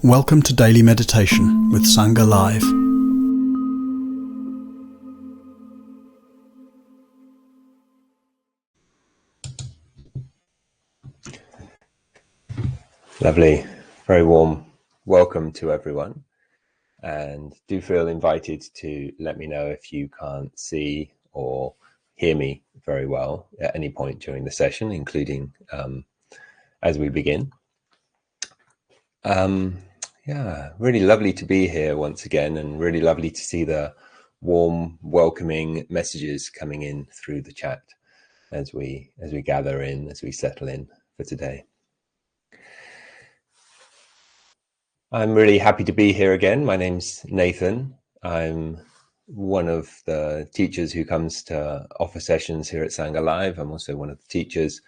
Welcome to Daily Meditation with Sangha Live. Lovely, very warm welcome to everyone, and do feel invited to let me know if you can't see or hear me very well at any point during the session, including as we begin. Yeah, really lovely to be here once again, and really lovely to see the warm, welcoming messages coming in through the chat as we gather in, as we settle in for today. I'm really happy to be here again. My name's Nathan. I'm one of the teachers who comes to offer sessions here at Sangha Live. I'm also one of the teachers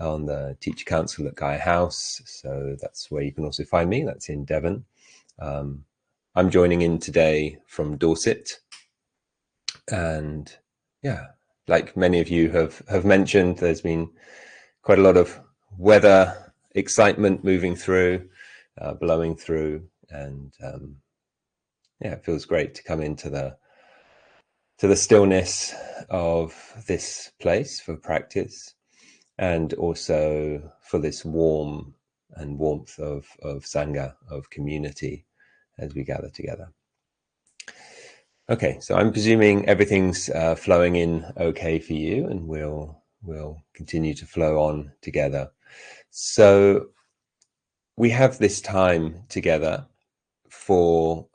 on the Teacher Council at Gaia House. So that's where you can also find me. That's in Devon. I'm joining in today from Dorset. And yeah, like many of you have mentioned, there's been quite a lot of weather excitement moving through, blowing through. And yeah, it feels great to come into the stillness of this place for practice, and also for this warmth of Sangha, of community as we gather together. Okay, so I'm presuming everything's flowing in okay for you, and we'll continue to flow on together. So we have this time together for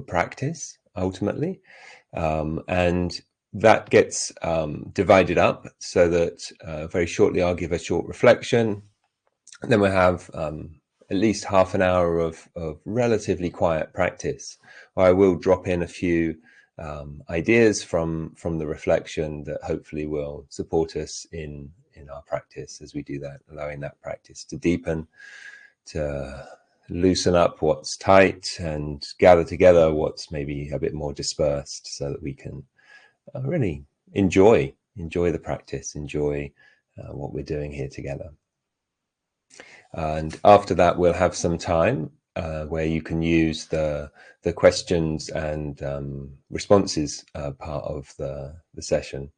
practice ultimately, and that gets divided up so that very shortly I'll give a short reflection, and then we'll have at least half an hour of relatively quiet practice, where I will drop in a few ideas from the reflection that hopefully will support us in our practice as we do that, allowing that practice to deepen, to loosen up what's tight, and gather together what's maybe a bit more dispersed, so that we can really enjoy the practice, enjoy what we're doing here together. And after that, we'll have some time where you can use the questions and responses part of the session.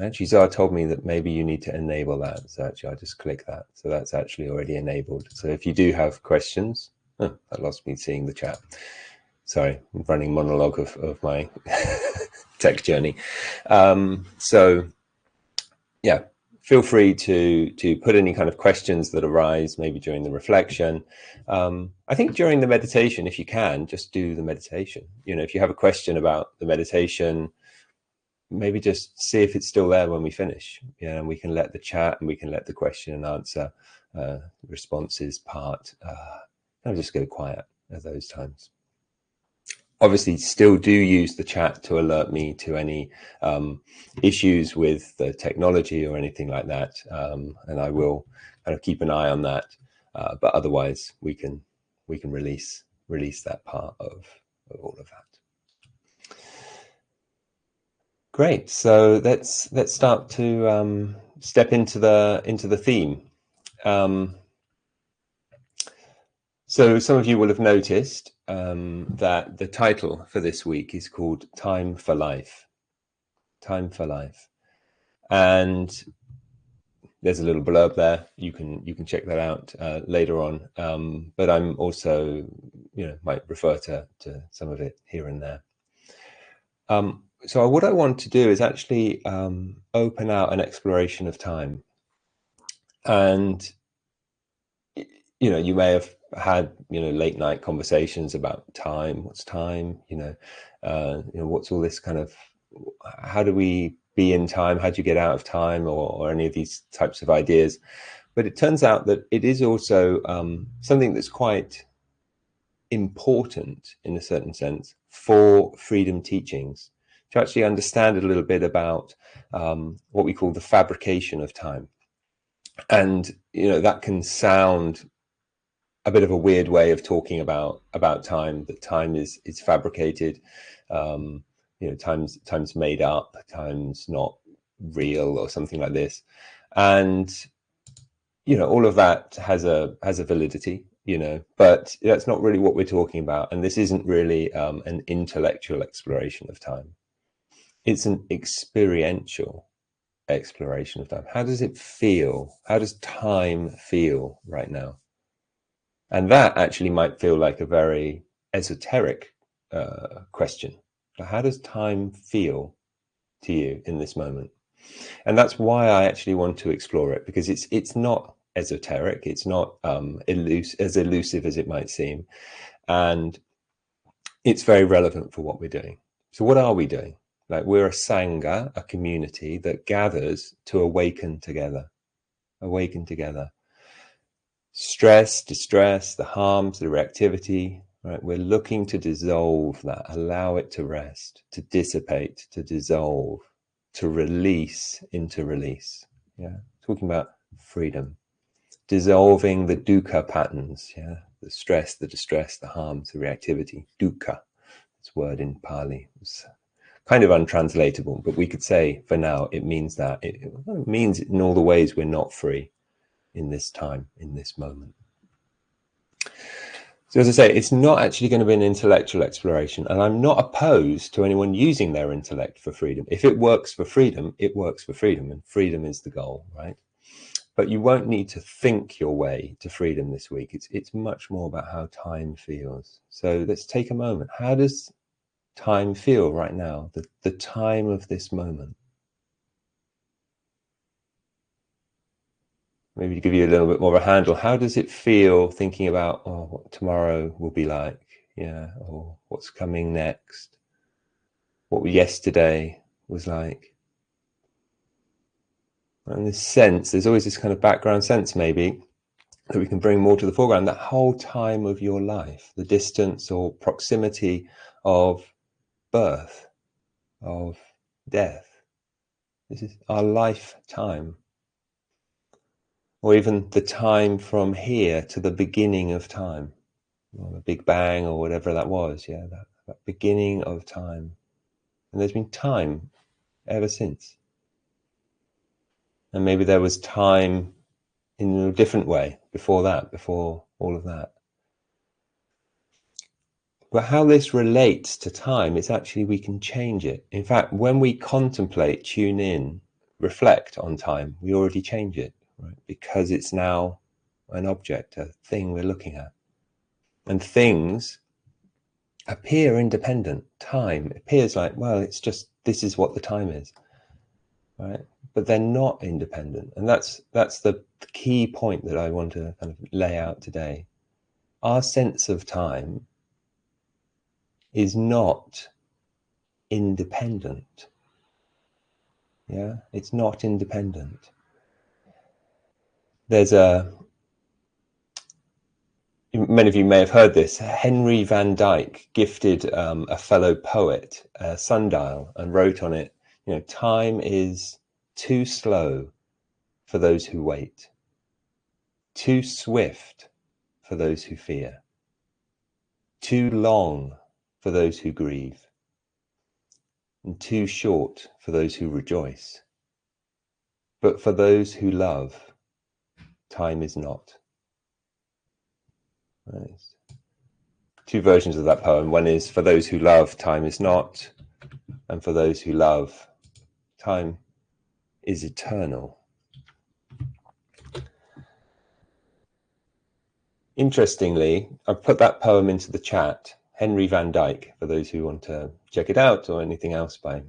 Actually, Zara told me that maybe you need to enable that. So actually, I'll just click that. So that's actually already enabled. So if you do have questions, that lost me seeing the chat. Sorry, I'm running monologue of my tech journey. So yeah, feel free to put any kind of questions that arise maybe during the reflection. I think during the meditation, if you can, just do the meditation. You know, if you have a question about the meditation, maybe just see if it's still there when we finish. Yeah, and we can let the chat and we can let the question and answer responses part I'll just go quiet at those times. Obviously, still do use the chat to alert me to any issues with the technology or anything like that, and I will kind of keep an eye on that. But otherwise, we can release that part of all of that. Great. So let's start to step into the theme. So some of you will have noticed that the title for this week is called Time for Life. Time for Life. And there's a little blurb there. You can check that out later on. But I'm also, might refer to some of it here and there. So what I want to do is actually open out an exploration of time. And, you may have had, late night conversations about time. What's time? What's all this kind of, how do we be in time? How do you get out of time, or any of these types of ideas? But it turns out that it is also something that's quite important in a certain sense for freedom teachings, to actually understand a little bit about what we call the fabrication of time. And, that can sound a bit of a weird way of talking about time, that time is fabricated, time's made up, time's not real, or something like this. And, all of that has a validity. but that's not really what we're talking about. And this isn't really an intellectual exploration of time. It's an experiential exploration of time. How does it feel? How does time feel right now? And that actually might feel like a very esoteric question. How does time feel to you in this moment? And that's why I actually want to explore it, because it's not esoteric. It's not as elusive as it might seem. And it's very relevant for what we're doing. So what are we doing? Like, we're a sangha, a community that gathers to awaken together. Awaken together. Stress, distress, the harms, the reactivity, right? We're looking to dissolve that, allow it to rest, to dissipate, to dissolve, to release into release. Yeah, talking about freedom, dissolving the dukkha patterns. Yeah, the stress, the distress, the harms, the reactivity. Dukkha, this word in Pali. It's kind of untranslatable, but we could say for now it means that. It means in all the ways we're not free in this time, in this moment. So as I say, it's not actually going to be an intellectual exploration, and I'm not opposed to anyone using their intellect for freedom. If it works for freedom, it works for freedom, and freedom is the goal, right? But you won't need to think your way to freedom this week. It's much more about how time feels. So let's take a moment. How does time feel right now? The time of this moment. Maybe to give you a little bit more of a handle, how does it feel thinking about what tomorrow will be like? Yeah, or what's coming next? What yesterday was like? And this sense, there's always this kind of background sense maybe that we can bring more to the foreground, that whole time of your life, the distance or proximity of birth, of death. This is our lifetime. Or even the time from here to the beginning of time, or the Big Bang, or whatever that was. Yeah, that beginning of time. And there's been time ever since. And maybe there was time in a different way before that, before all of that. But how this relates to time is actually we can change it. In fact, when we contemplate, tune in, reflect on time, we already change it, right? Because it's now an object, a thing we're looking at. And things appear independent. Time appears like, well, it's just, this is what the time is, right? But they're not independent. And that's the key point that I want to kind of lay out today. Our sense of time is not independent. Yeah, it's not independent. There's many of you may have heard this. Henry Van Dyke gifted a fellow poet a sundial and wrote on it, time is too slow for those who wait, too swift for those who fear, too long for those who grieve, and too short for those who rejoice. But for those who love, time is not. Right. Two versions of that poem. One is, for those who love, time is not, and for those who love, time is eternal. Interestingly, I've put that poem into the chat, Henry Van Dyke, for those who want to check it out, or anything else by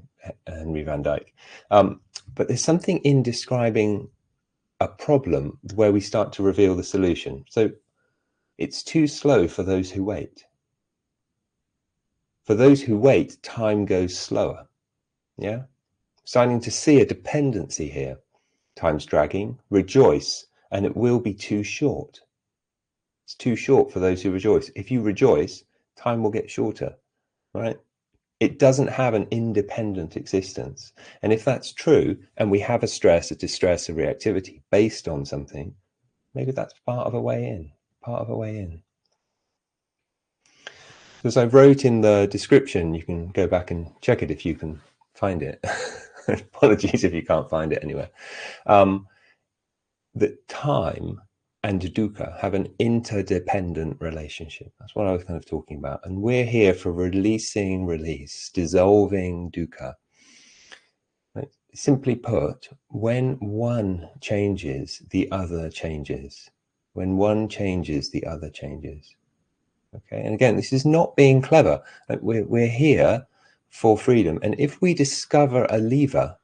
Henry Van Dyke. But there's something in describing a problem where we start to reveal the solution. So it's too slow for those who wait. For those who wait, time goes slower. Yeah? Starting to see a dependency here. Time's dragging. Rejoice, and it will be too short. It's too short for those who rejoice. If you rejoice, time will get shorter, right? It doesn't have an independent existence. And if that's true, and we have a stress, a distress, a reactivity based on something, maybe that's part of a way in, part of a way in. As I wrote in the description, you can go back and check it if you can find it. Apologies if you can't find it anywhere. That time and dukkha have an interdependent relationship. That's what I was kind of talking about. And we're here for releasing release, dissolving dukkha. Right? Simply put, when one changes, the other changes. When one changes, the other changes. Okay, and again, this is not being clever. We're here for freedom. And if we discover a lever,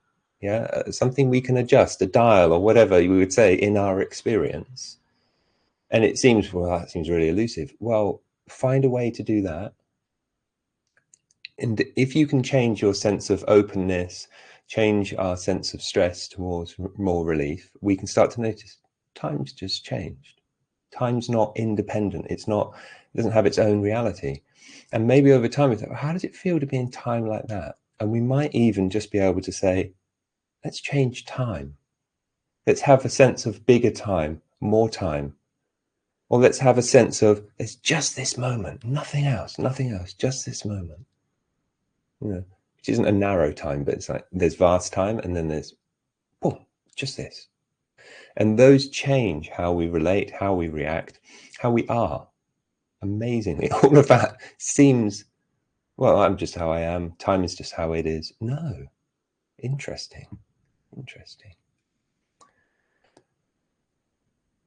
something we can adjust, a dial or whatever you would say in our experience, and it seems, well, that seems really elusive. Well, find a way to do that. And if you can change your sense of openness, change our sense of stress towards more relief, we can start to notice time's just changed. Time's not independent. It doesn't have its own reality. And maybe over time, we think, how does it feel to be in time like that? And we might even just be able to say, let's change time. Let's have a sense of bigger time, more time. Or let's have a sense of, it's just this moment, nothing else, just this moment. Which isn't a narrow time, but it's like there's vast time and then there's, just this. And those change how we relate, how we react, how we are. Amazingly, all of that seems, well, I'm just how I am. Time is just how it is. No. Interesting.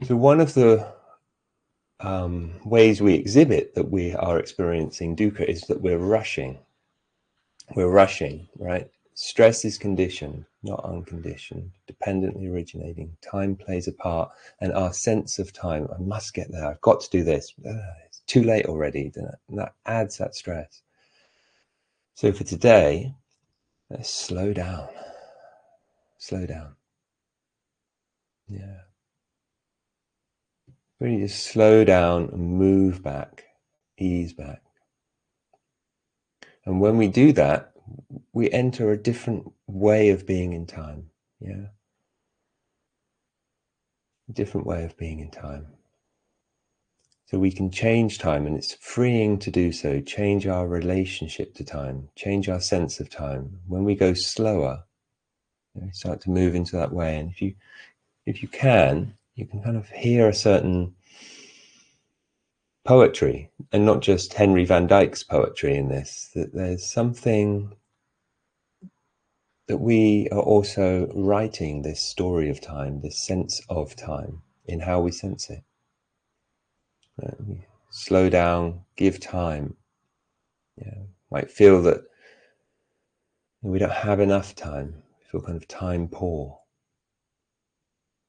So one of the ways we exhibit that we are experiencing dukkha is that we're rushing. We're rushing, right? Stress is conditioned, not unconditioned, dependently originating. Time plays a part, and our sense of time, I must get there, I've got to do this. It's too late already. And that adds that stress. So for today, let's slow down. Slow down. Yeah. Really just slow down and move back, ease back. And when we do that, we enter a different way of being in time. Yeah. A different way of being in time. So we can change time, and it's freeing to do so. Change our relationship to time, change our sense of time. When we go slower, we start to move into that way. And if you can kind of hear a certain poetry, and not just Henry Van Dyke's poetry in this, that there's something that we are also writing this story of time, this sense of time in how we sense it. We slow down, give time. Might feel that we don't have enough time. We feel kind of time poor.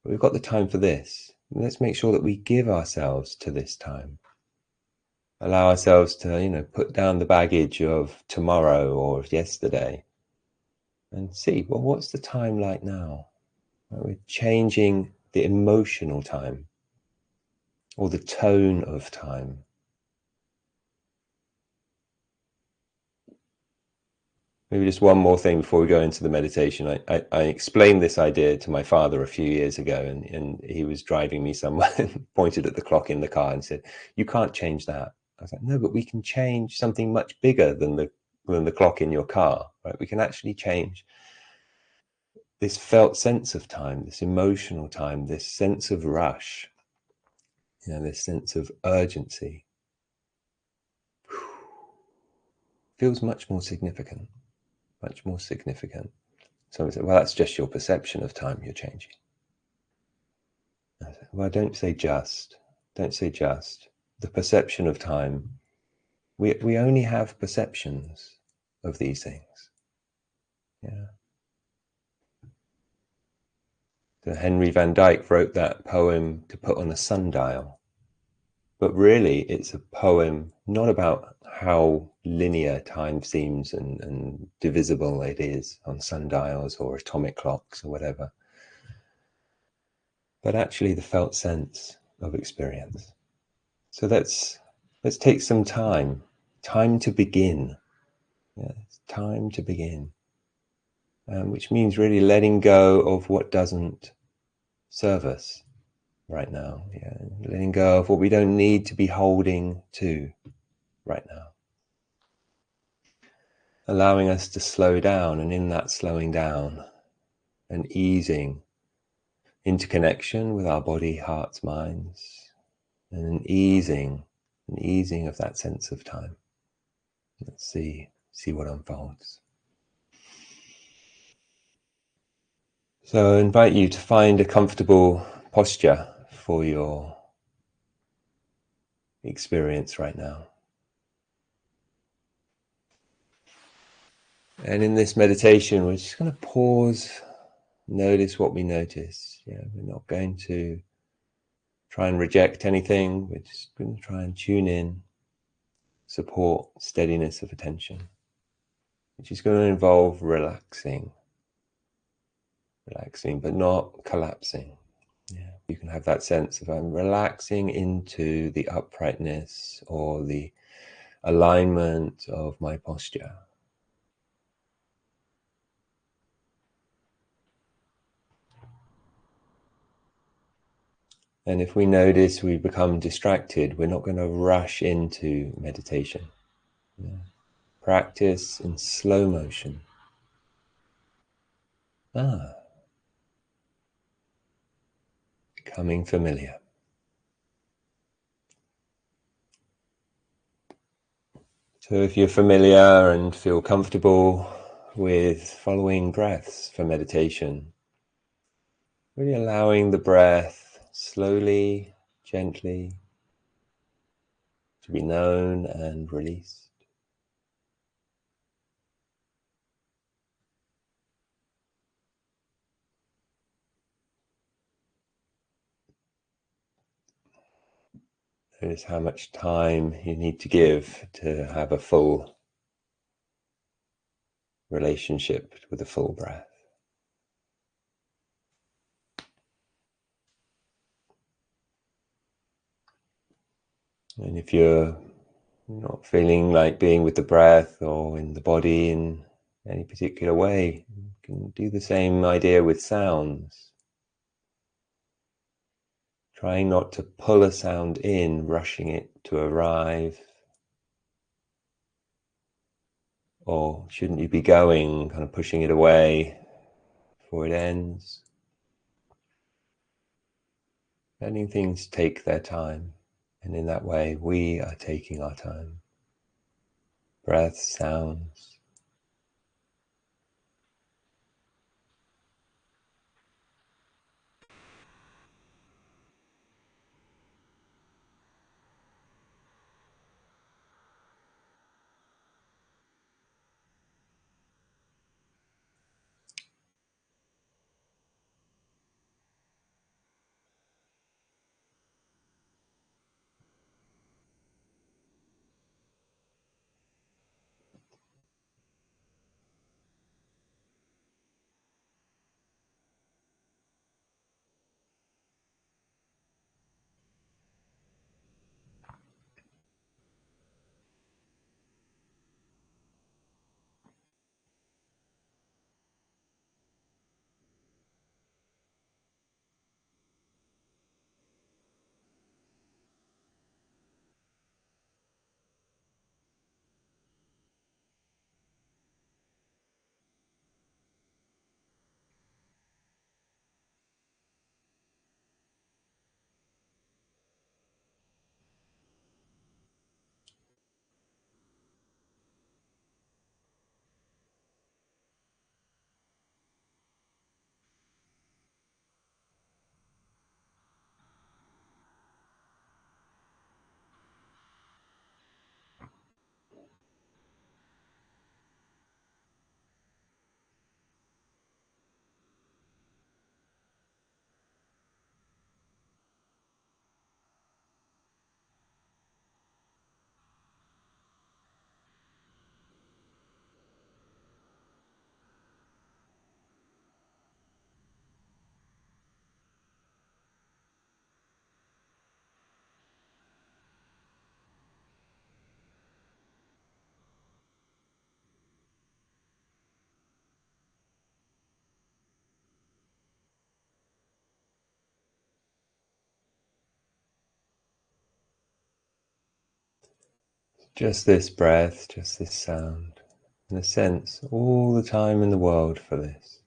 But we've got the time for this. Let's make sure that we give ourselves to this time. Allow ourselves to, put down the baggage of tomorrow or of yesterday and see, well, what's the time like now? We're changing the emotional time or the tone of time. Maybe just one more thing before we go into the meditation. I explained this idea to my father a few years ago, and he was driving me somewhere and pointed at the clock in the car and said, you can't change that. I was like, no, but we can change something much bigger than the clock in your car, right? We can actually change this felt sense of time, this emotional time, this sense of rush, this sense of urgency. Feels much more significant. So I said, well, that's just your perception of time you're changing. I said, well, don't say just. The perception of time. We only have perceptions of these things. Yeah. So Henry Van Dyke wrote that poem to put on a sundial. But really, it's a poem not about how linear time seems and divisible it is on sundials or atomic clocks or whatever, but actually the felt sense of experience. So let's take some time to begin. Yeah, it's time to begin, which means really letting go of what doesn't serve us right now. Yeah, letting go of what we don't need to be holding to right now. Allowing us to slow down, and in that slowing down and easing interconnection with our body, hearts, minds, and an easing of that sense of time. Let's see what unfolds. So I invite you to find a comfortable posture for your experience right now. And in this meditation, we're just going to pause, notice what we notice. We're not going to try and reject anything. We're just going to try and tune in, support steadiness of attention, which is going to involve relaxing, but not collapsing. You can have that sense of I'm relaxing into the uprightness or the alignment of my posture. And if we notice we become distracted, we're not going to rush into meditation. Practice in slow motion. Becoming familiar. So if you're familiar and feel comfortable with following breaths for meditation, really allowing the breath slowly, gently to be known and released. Notice how much time you need to give to have a full relationship with a full breath. And if you're not feeling like being with the breath or in the body in any particular way, you can do the same idea with sounds. Trying not to pull a sound in, rushing it to arrive. Or shouldn't you be going, kind of pushing it away before it ends? Letting things take their time. And in that way, we are taking our time. Breath, sounds. Just this breath, just this sound, and a sense all the time in the world for this.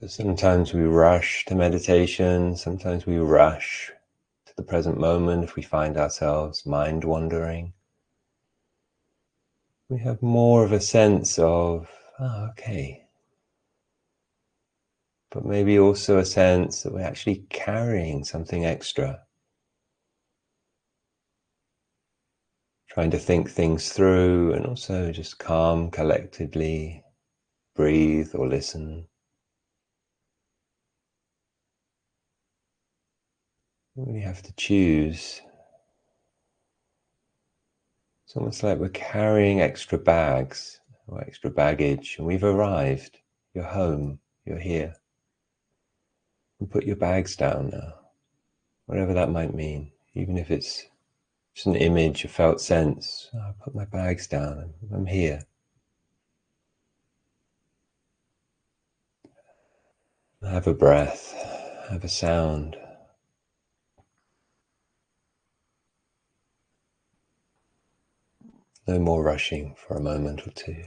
Sometimes we rush to meditation, sometimes we rush to the present moment if we find ourselves mind wandering. We have more of a sense of, oh, okay. But maybe also a sense that we're actually carrying something extra. Trying to think things through and also just calm, collectedly breathe or listen. We have to choose. It's almost like we're carrying extra bags or extra baggage, and we've arrived. You're home. You're here. And put your bags down now, whatever that might mean, even if it's just an image, a felt sense. Oh, I put my bags down. I'm here. Have a breath. Have a sound. No more rushing for a moment or two.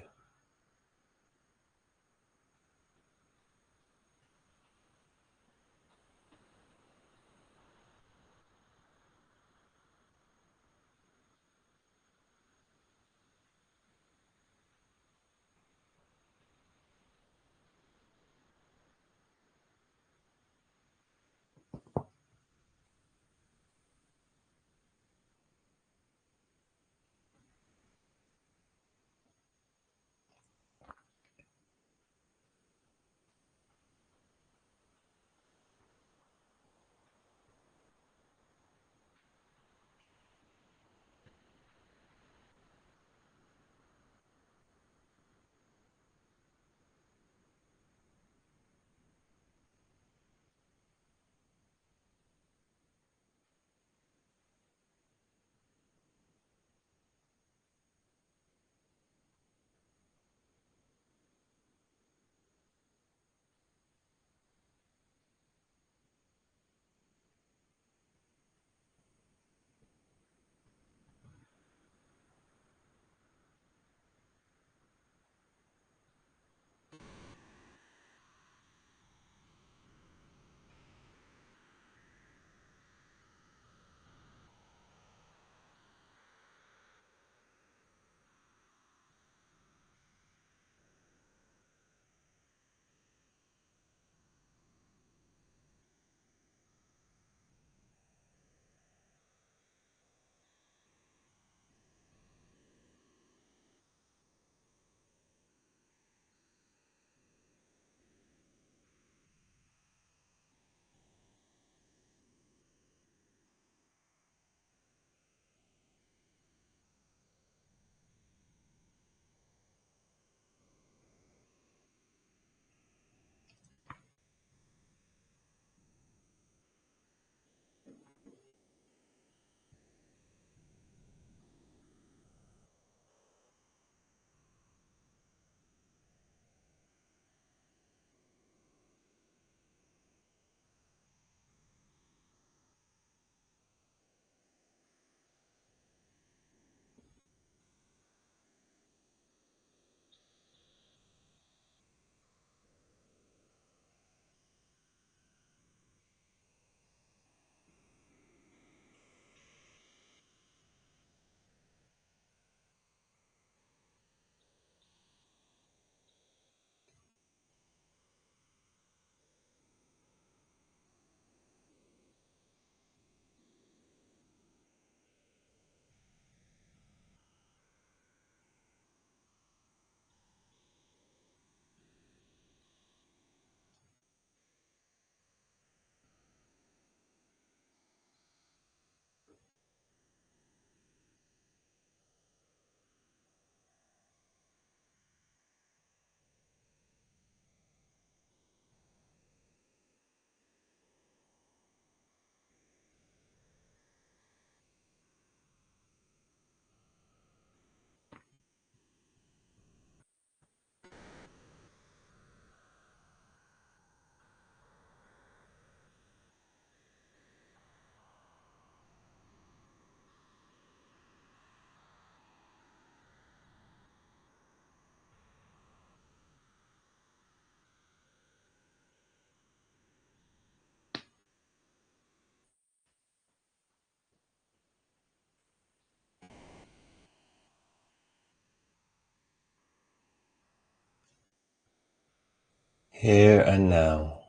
Here and now.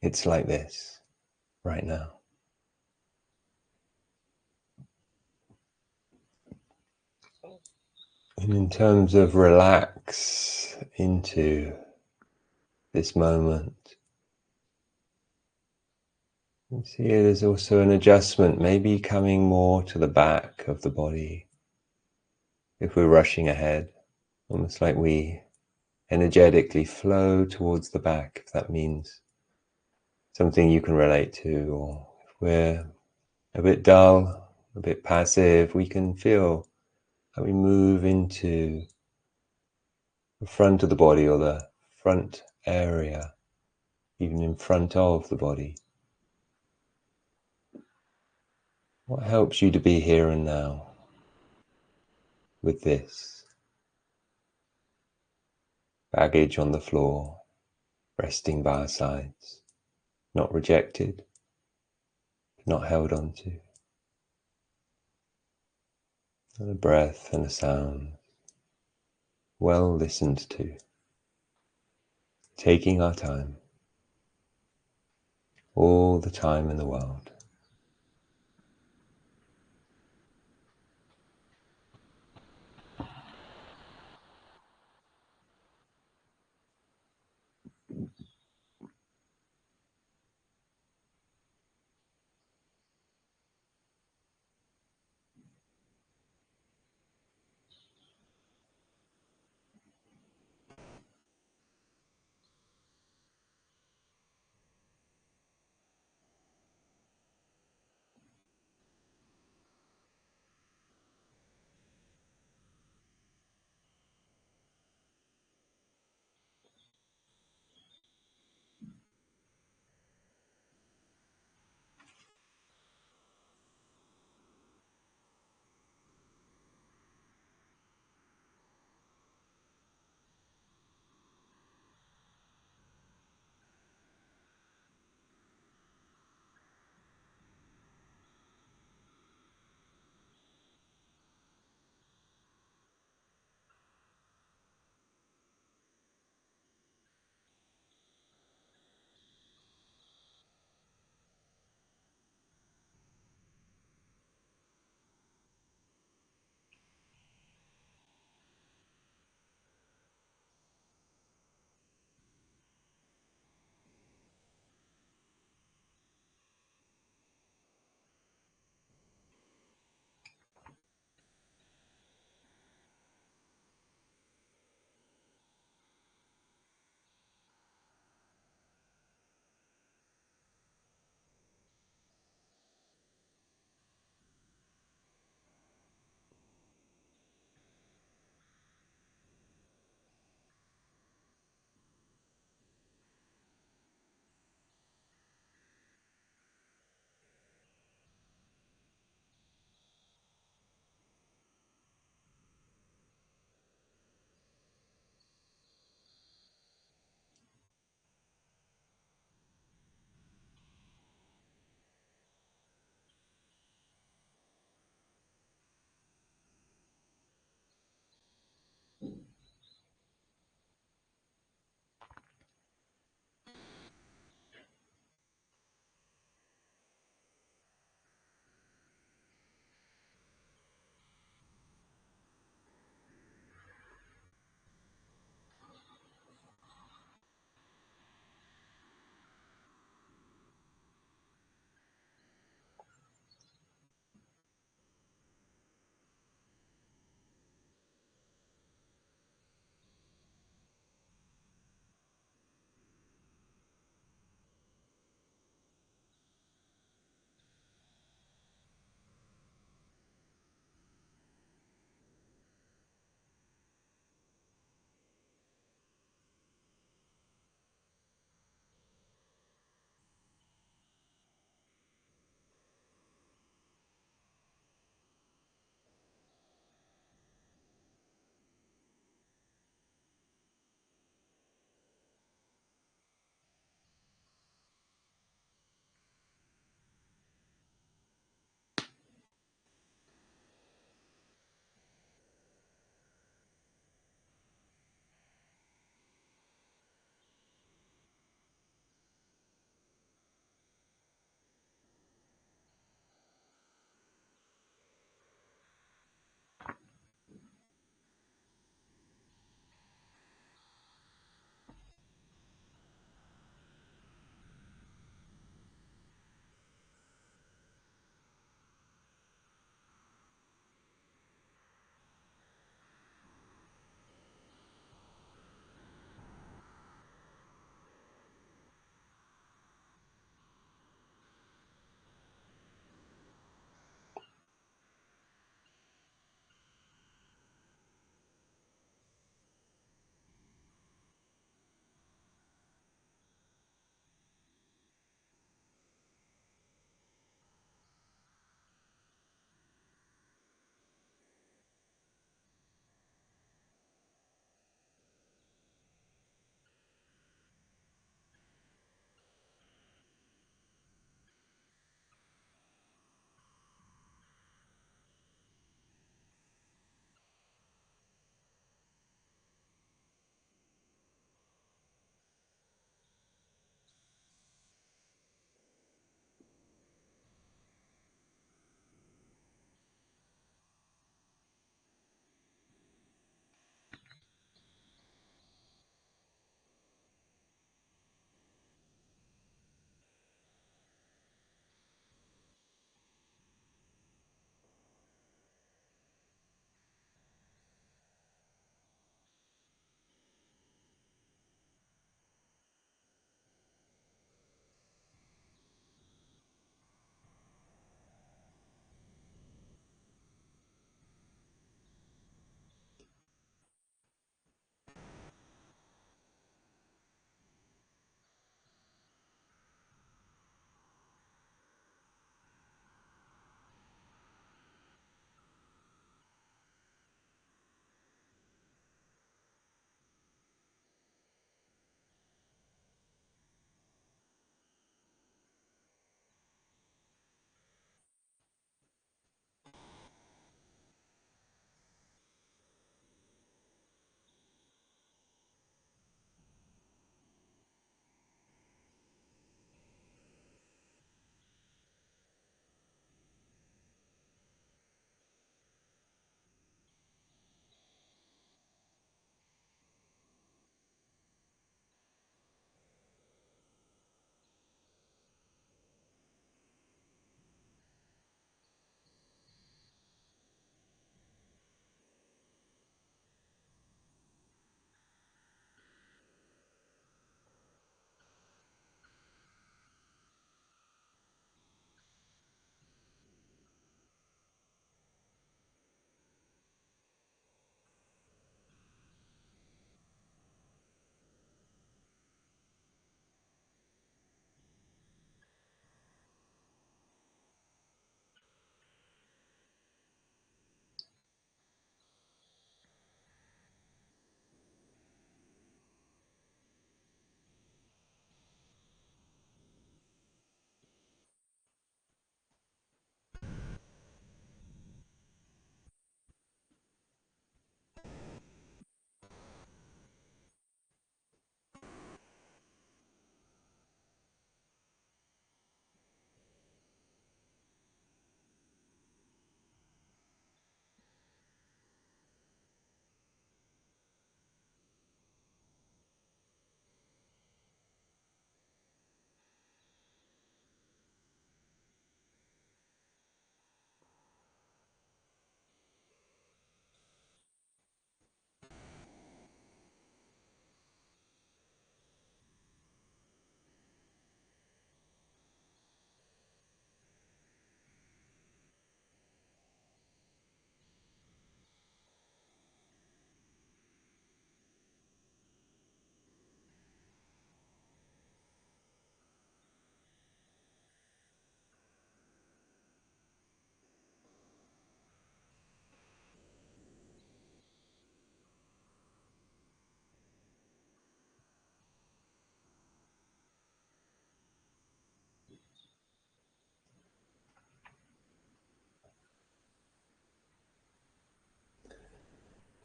It's like this right now. And in terms of relax into this moment, you see there's also an adjustment, maybe coming more to the back of the body. If we're rushing ahead, almost like we energetically flow towards the back, if that means something you can relate to, or if we're a bit dull, a bit passive, we can feel how we move into the front of the body or the front area, even in front of the body. What helps you to be here and now with this? Baggage on the floor, resting by our sides, not rejected, not held onto. And a breath and a sound, well listened to, taking our time, all the time in the world.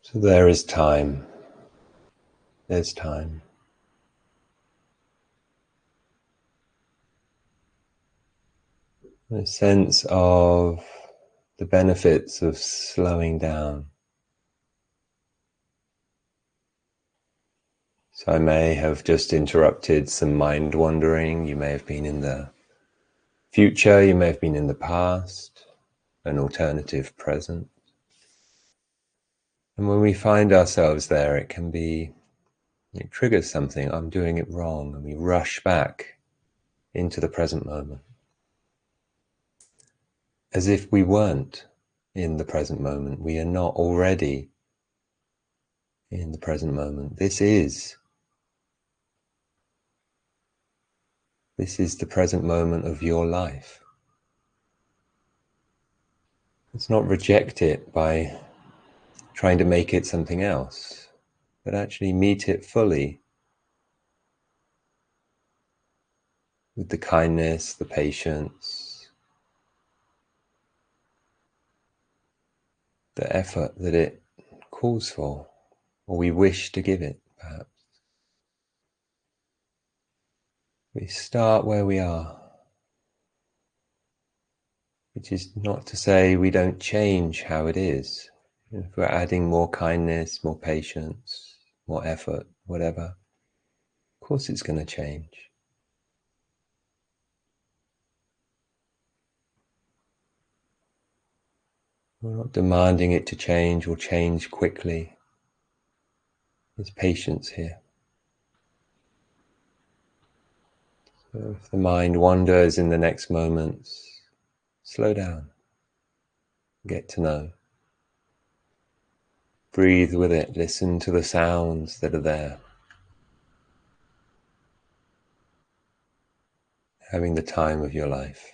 So there is time. There's time. A sense of the benefits of slowing down. So I may have just interrupted some mind wandering. You may have been in the future, you may have been in the past, an alternative present. And when we find ourselves there, it triggers something. I'm doing it wrong. And we rush back into the present moment, as if we weren't in the present moment. We are not already in the present moment. This is the present moment of your life. Let's not reject it by trying to make it something else, but actually meet it fully with the kindness, the patience, the effort that it calls for, or we wish to give it, perhaps. We start where we are, which is not to say we don't change how it is. If we're adding more kindness, more patience, more effort, whatever, of course it's going to change. We're not demanding it to change or change quickly. There's patience here. So if the mind wanders in the next moments, slow down, get to know. Breathe with it, listen to the sounds that are there. Having the time of your life.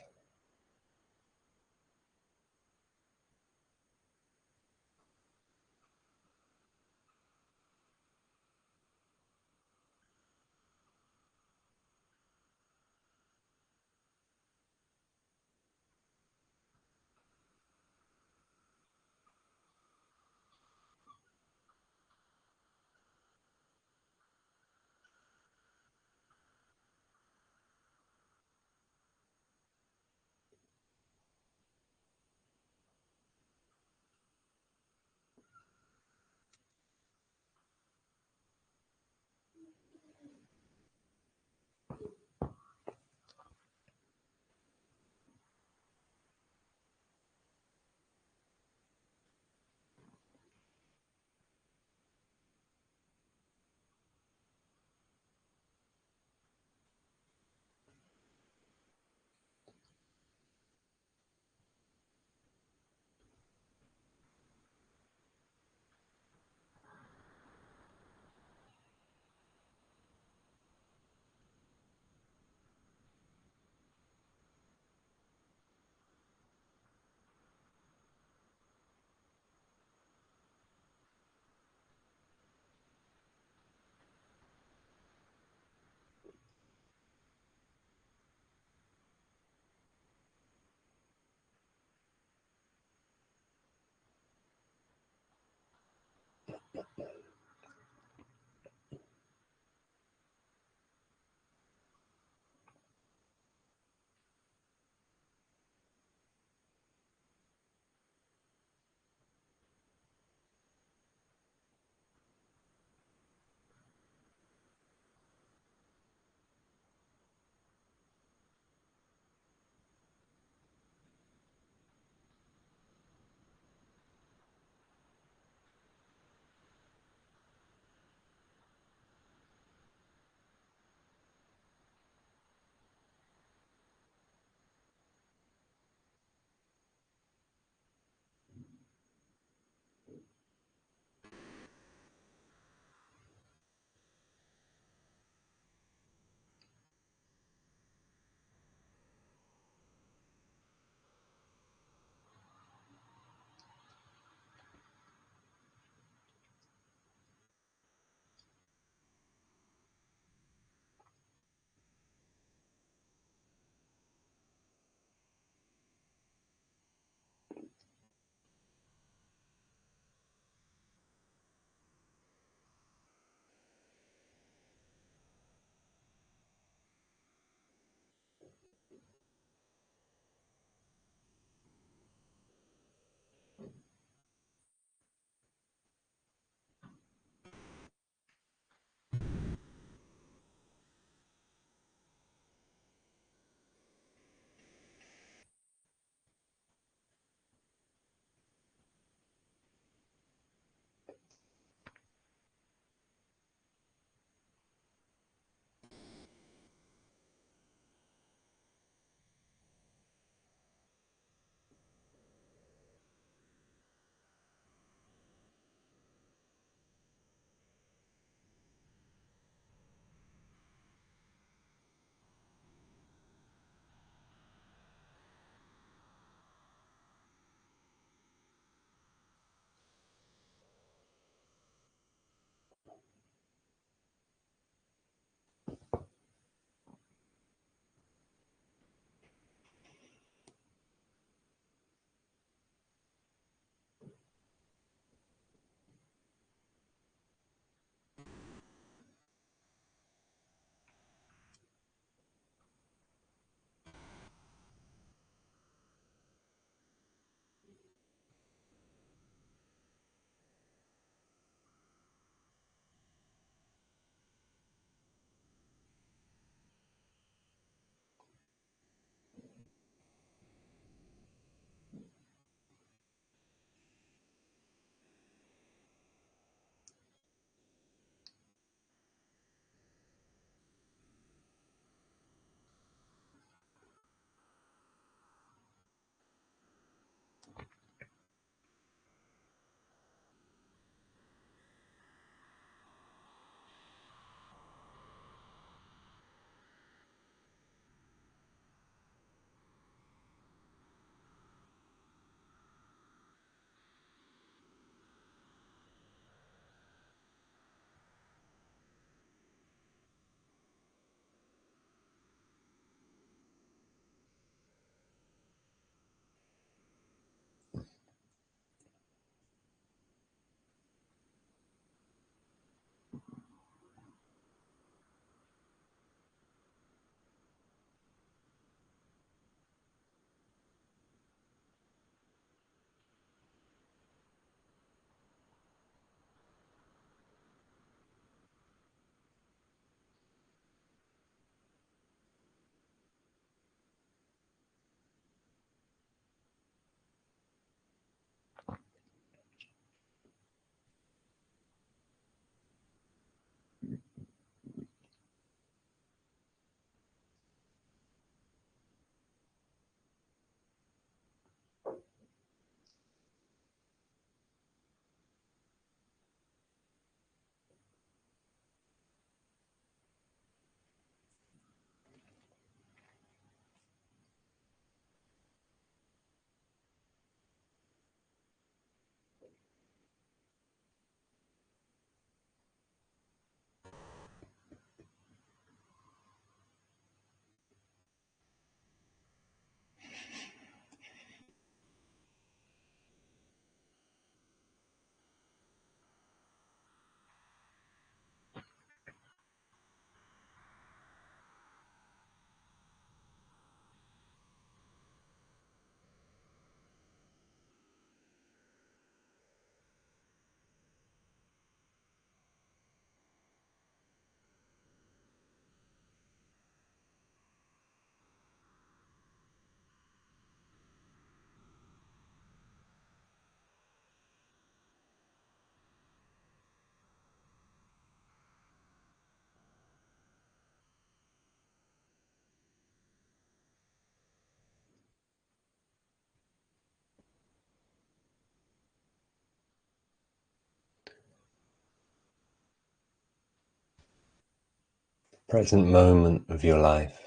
present moment of your life,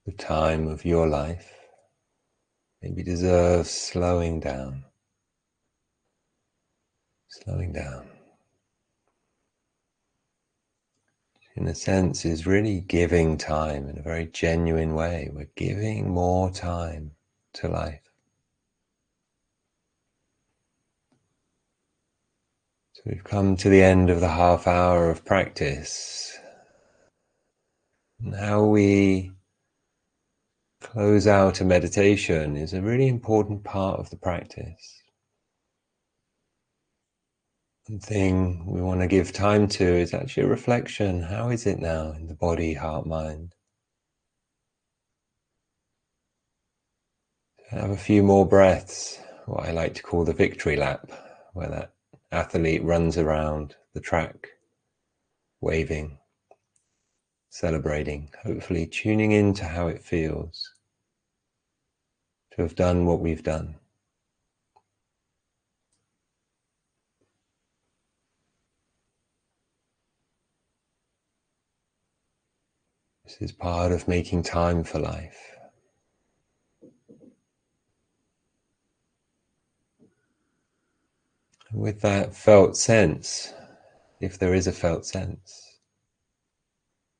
the time of your life, maybe deserves slowing down. Slowing down, in a sense, is really giving time in a very genuine way. We're giving more time to life. So we've come to the end of the half hour of practice. And how we close out a meditation is a really important part of the practice. One thing we want to give time to is actually a reflection. How is it now in the body, heart, mind? Have a few more breaths, what I like to call the victory lap, where that athlete runs around the track, waving, celebrating, hopefully tuning into how it feels to have done what we've done. This is part of making time for life. And with that felt sense, if there is a felt sense,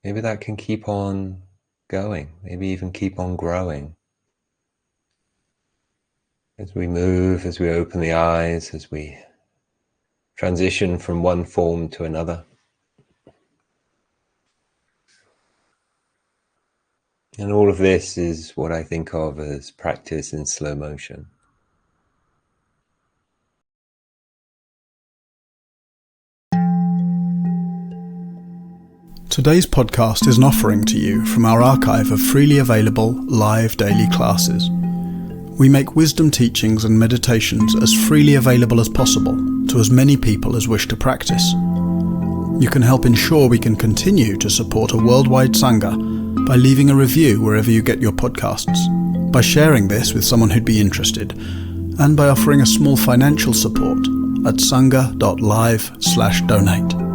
maybe that can keep on going, maybe even keep on growing. As we move, as we open the eyes, as we transition from one form to another. And all of this is what I think of as practice in slow motion. Today's podcast is an offering to you from our archive of freely available live daily classes. We make wisdom teachings and meditations as freely available as possible to as many people as wish to practice. You can help ensure we can continue to support a worldwide Sangha by leaving a review wherever you get your podcasts, by sharing this with someone who'd be interested, and by offering a small financial support at sangha.live/donate.